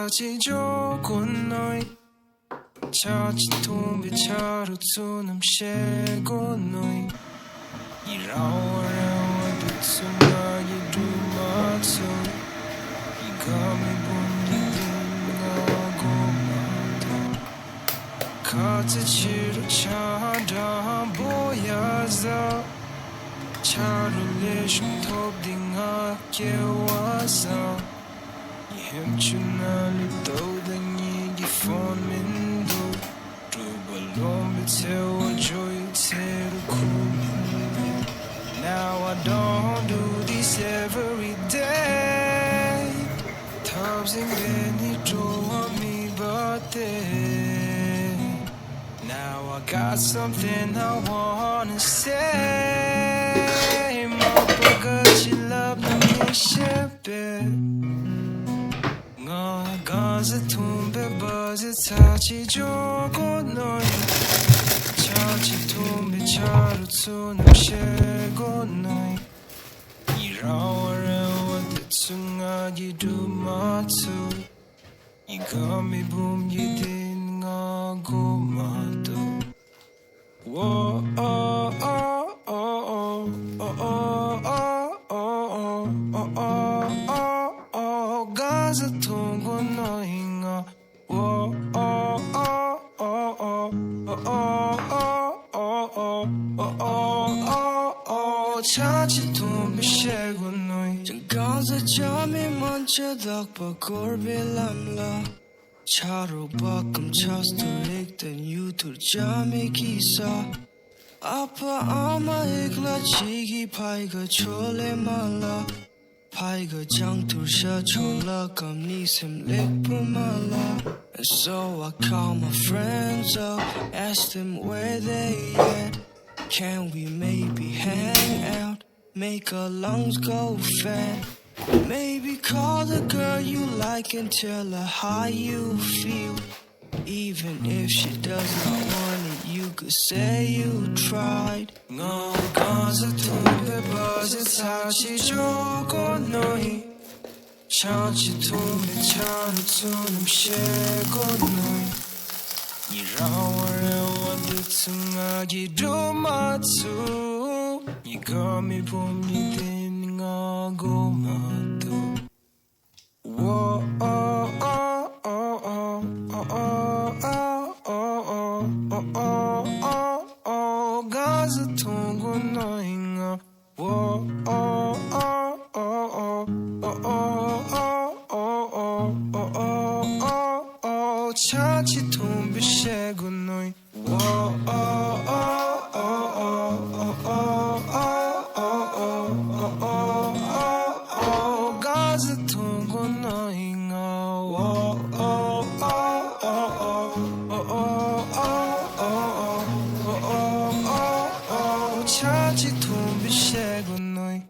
찾아지조곤 너희 찾지통 배차로 두놈 쉐고 너희 이라워라워 듣수마이 두마소 이감이 본이든가고 마도 가츠치로 찾아보야서 차를 tumtobdinga kewaso Yemchunali dodangi gifon mindu Rubalom bitewa joy teru kuminde Now I don't do this every day Tabsing beni draw me but they Now I got something I wanna say Mapagod you love me shepe Nga gaza tumbe bazi tachi jogo noi Chachi tumbe charu tsunam shego noi Iraware watetsu nga yidu matsu Igami boom yidin nga gumado Whoa, oh, oh, oh, oh, oh, oh, oh, oh, oh, Gaza tungo no hinga. Whoa, oh, oh, oh, oh, oh, oh, oh, oh, oh, Chachi tumbe shego noi. Gaza jami mancha dakpa korbe lamla. Charo bakam chastu ekten yutur jami kisa Apa ama ekla chigi paiga chole mala Paiga jangtur sha chola kam nisem lekpu mala And so I call my friends up, ask them where they at Can we maybe hang out, make our lungs go fat Maybe call the girl you like and tell her how you feel Even if she does not want it, you could say you tried No, gaza tumbe bazi tachi jogo noi Chachi tumbe charu tsunam shego noi Iraware waditsu nga yidu matsu Igami bomi den nga gomado Whoa, oh, oh, oh, oh, oh, oh, oh, oh, oh, oh, Gaza tungo no hinga Whoa, oh, oh, oh, oh, oh, oh, oh, oh, oh, Chachi tumbe shego noi Whoa, oh, oh, oh, oh, oh, oh, oh, Gaza tungo no hinga Whoa, oh, oh, oh, oh, oh, Chachi tumbe shego noi